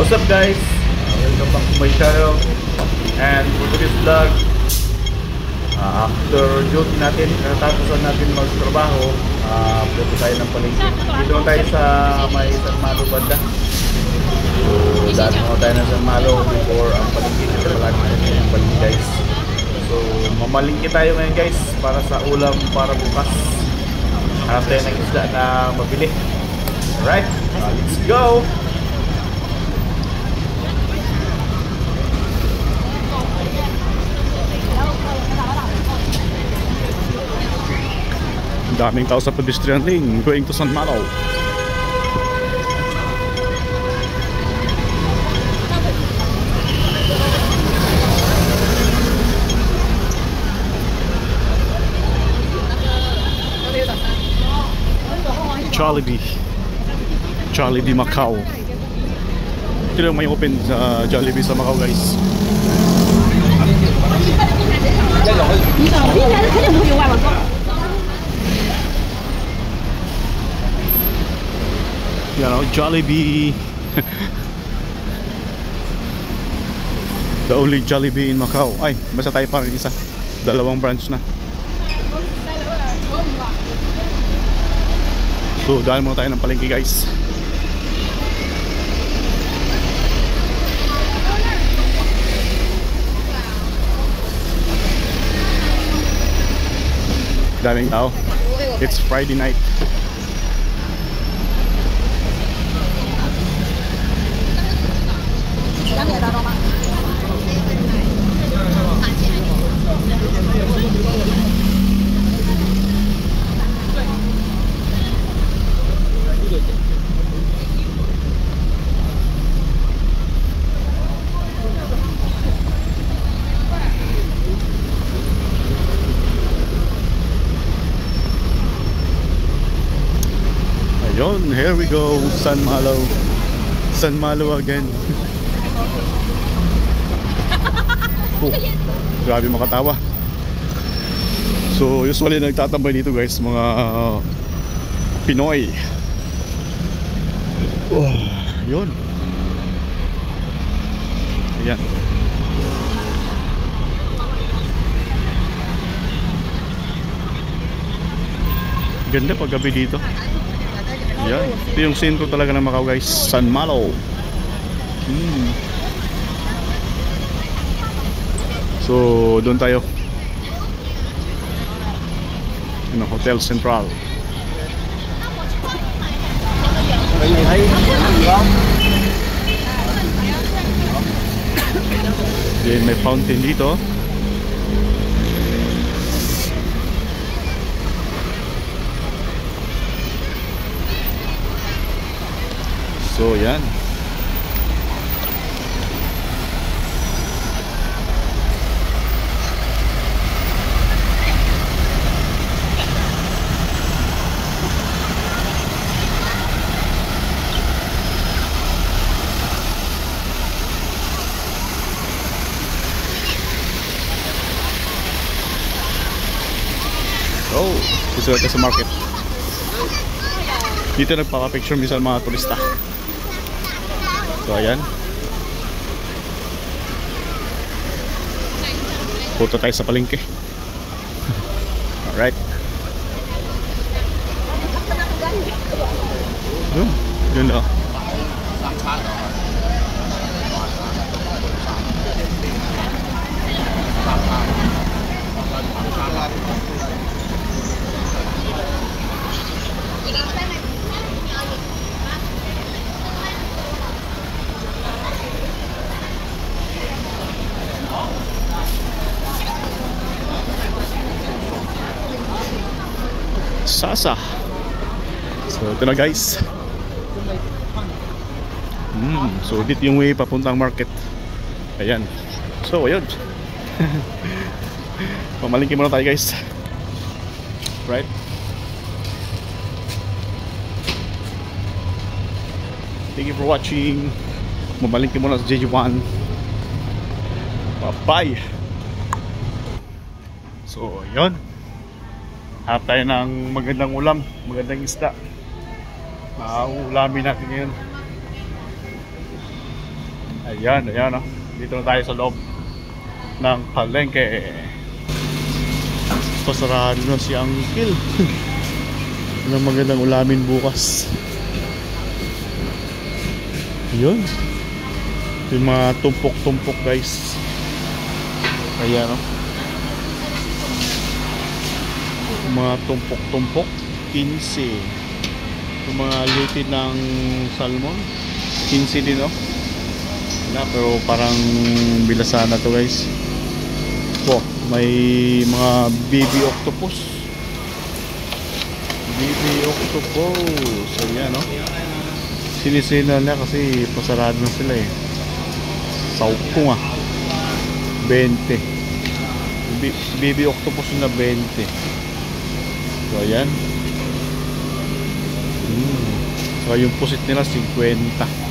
What's up guys? Welcome back to my channel. And for today's vlog, after duty natin, natatapusan natin magtrabaho, punta tayo ng palengke. Dito tayo sa may San Malo banda. So daan mo tayo ng San Malo before ang palengke. Dito malaki natin yung palengke guys. So mamalingki tayo ngayon guys para sa ulam para bukas. Hanap tayo ng isda na mabili. Alright, let's go! Daming tao sa pedestrian lane going to San Malo. Jollibee Macau. Ito lang may open sa Jollibee sa Macau guys. You know, Jollibee. The only Jollibee in Macau. Ay, basta tayo pa rin isa. Dalawang branch na. So, dahil muna tayo ng palengke guys. Daming tao. It's Friday night. Ayun, here we go, San Malo. San Malo again. Oh, grabe makatawa. So usually nagtatambay dito guys mga Pinoy. Oh, yun. Ayan. Ganda pag gabi dito. Ayan. Ito yung sentro talaga ng Macau guys, San Malo. So doon tayo. Ano, Hotel Central. Then may fountain dito. So yan. Oh, gusto natin sa market. Dito nagpapapicture minsan mga turista. So ayan. Punta tayo sa palengke. Alright. Yun o. Sasa. So ito na guys. So dito yung way papuntang market. Ayan. So ayun. Pamalingki muna tayo guys. Right. Thank you for watching. Mamalingki muna sa JG1. Bye. So ayun. Hanap tayo ng magandang ulam, magandang isda. Ulamin natin ngayon. Ayan, ayan oh. Dito na tayo sa loob ng palengke. Pasarado na si Uncle. Anong magandang ulamin bukas. Yun. Yung mga tumpok-tumpok guys. Ayan oh. Yung mga tumpok-tumpok 15. Yung mga lutin ng salmon 15 din oh. Na, pero parang bilasan na to guys. Oh, may mga baby octopus. Baby octopus. Ayan no. Sinisina na kasi pasarado na sila eh. Sauko nga 20. Baby octopus na 20. So ayan. So yung pusit nila 50.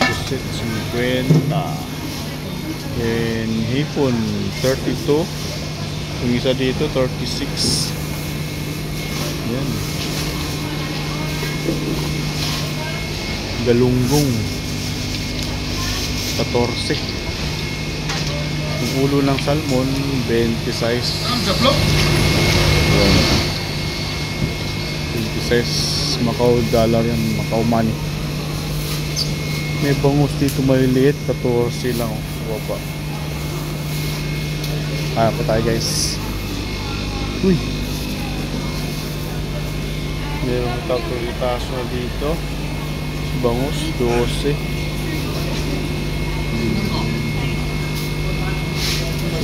Pusit 50. And hipon 32. Yung isa dito 36. Yan. Galunggong 14. Yung ulo ng salmon 26. 26 Macau dollar yan, Macau money. May bangus dito maliliit 14 lang oh. Baba. Kaya pa tayo guys. Uy, mayroong tato-itaso na dito. Bangus 12.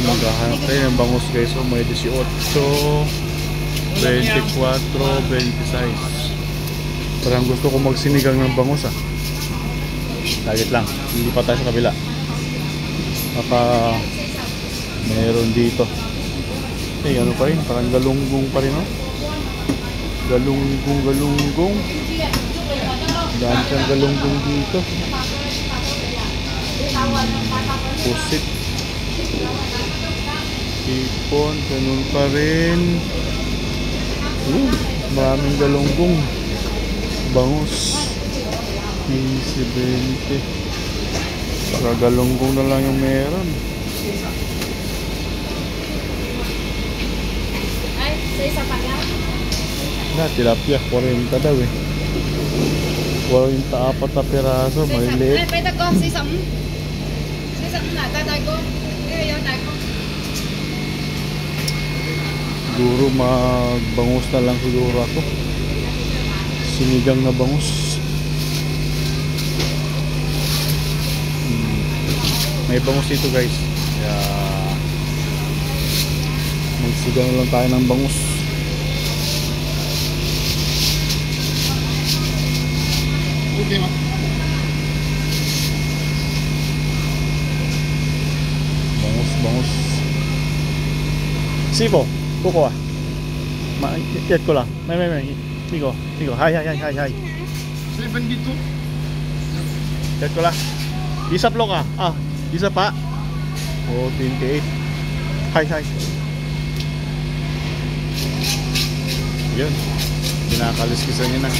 Maghahanap tayo ng bangus guys. So may 18, 24, 26. Parang gusto ko magsinigang ng bangus ah. Target lang, hindi pa tayo sa kabila. Baka meron dito. Eh, ano pa rin? Parang galunggong pa rin, no? Galunggong. Dami siyang galunggong dito. Pusit. Hipon, ganun pa rin. Maraming galunggong. Bangus. 15-20. Para galunggong na lang yung meron. Ay, sa isa pa yan? Na, tilapia, 40 daw eh. 40 apat na piraso, maliliit. Ay, pwede ko, sa isang. Sa isang na, tatay ko. Kaya tatay ko. Siguro magbangus na lang siguro ako. Sinigang na bangus. May bangus dito guys. Kaya magsigang lang tayo ng bangus. Okay ma. Bangus. Sipo, buko ah. Ikat ko lang. May. Migo. Hi. Seven dito. Ikat ko lang. Isa plok ah. Isa pa. Oh, 28. Hi. Yun. Pinakaliskisan niya na.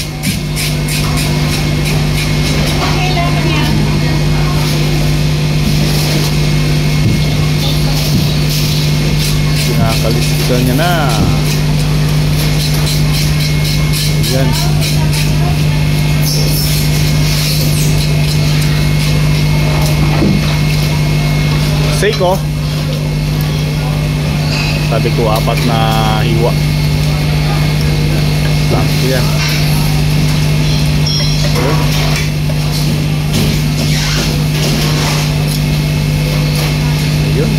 Okay lang yan. Pinakaliskisan niya na. Yan. Seiko. Sabi ko 4 na hiwa. Sakto yan. Ayun.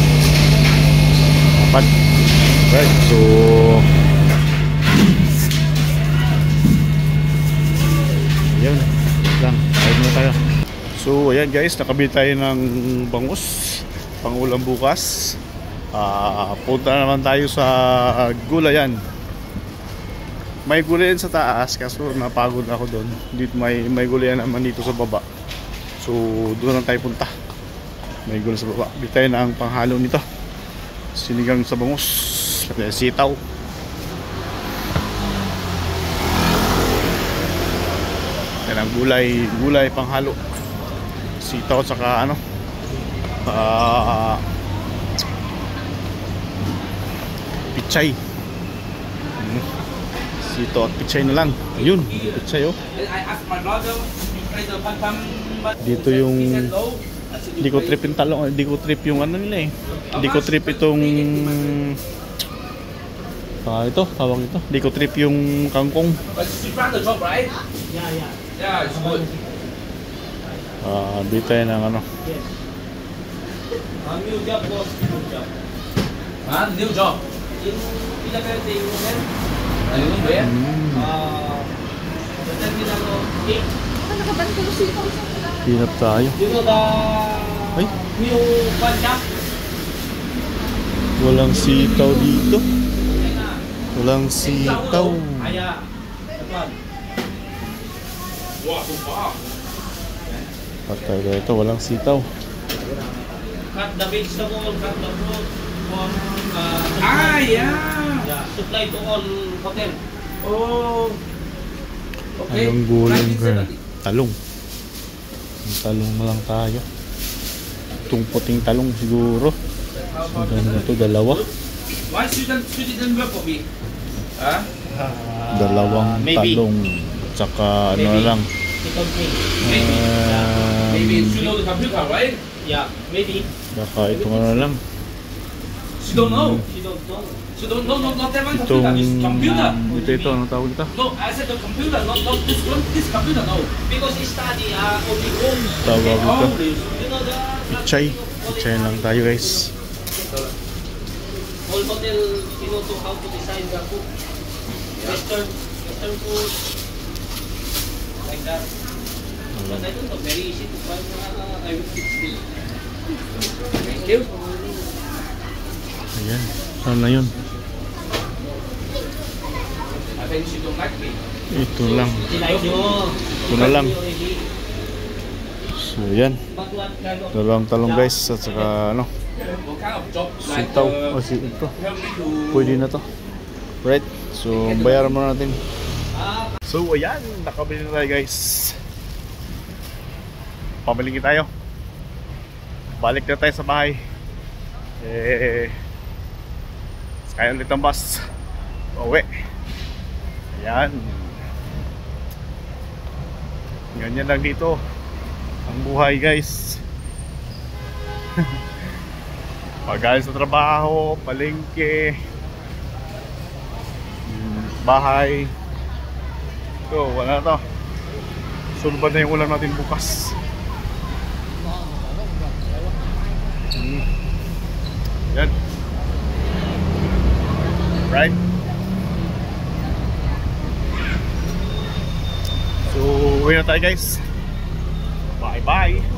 4. Right, so ayun lang, ayun na tayo. So ayan guys, nakabili tayo ng bangus pangulam bukas. Punta naman tayo sa gulayan. May gulayan sa taas kaso napagod ako doon. Dito may gulayan naman dito sa baba. So doon lang tayo punta. May gulayan sa baba. Bili tayo ng panghalo nito. Sinigang sa bangus, sitaw. Yan ang gulay panghalo. sitaw at saka ano, pichay. Sitaw at pichay na lang. Ayun, pichay oh. Dito yung di ko trip yung talong, di ko trip yung ano nila eh. Di ko trip itong ito, tawag ito. Di ko trip yung kangkong. Dito yan ang ano. New job boss, new job. New job. Yung pinaperte yung hotel. Ayun ba yan? Hotel Milano 8. Nakabantulo sitaw sa Hinap tayo. You know the Ay, new bun shop? walang sitaw dito. Walang sitaw. Aya. That one. Wow, Patay na ito, walang sitaw. cut the vegetable, cut the fruit for Yeah. supply to all hotel. Oh. Okay. Anong gulay ba? 1970. Talong. Ang talong na lang tayo. Itong puting talong siguro. So, ganda ito, dalawa. Why shouldn't work for me? Huh? Dalawang maybe. talong. Tsaka ano na lang. Second thing. Maybe you know the computer, right? Yeah, maybe. Tsaka itong ano na lang. She don't know. She don't know. She don't know. Not that one Itong computer. This computer. ito, ano tawag ito? No, I said the computer. Not this one. This computer. No. Because he study only home. Tawag ito. Oh, this. You know the Pichay. Pichay lang tayo guys. whole hotel, you know to how to design the food. Western food. Like that. But I don't know, very easy to find. I will fix it. Thank you. Ayan. Saan na yun? I think she don't like me. Ito lang. Tinayos mo. Ito na lang. So yan. But what kind of Dalawang talong guys. At saka ano. What kind of job? Sitaw. O ito. Help me to. Pwede na to. Right. So bayaran muna natin. So ayan. Nakabili na tayo guys. Pamilingin tayo. Balik na tayo sa bahay. Sakay ulit ang bus. Uwi. Ayan. Ganyan lang dito ang buhay guys. Pag-alis sa trabaho, palengke, bahay. So wala na to. Sulban na yung ulam natin bukas. Yan. Right? So, uwi na tayo guys. Bye bye.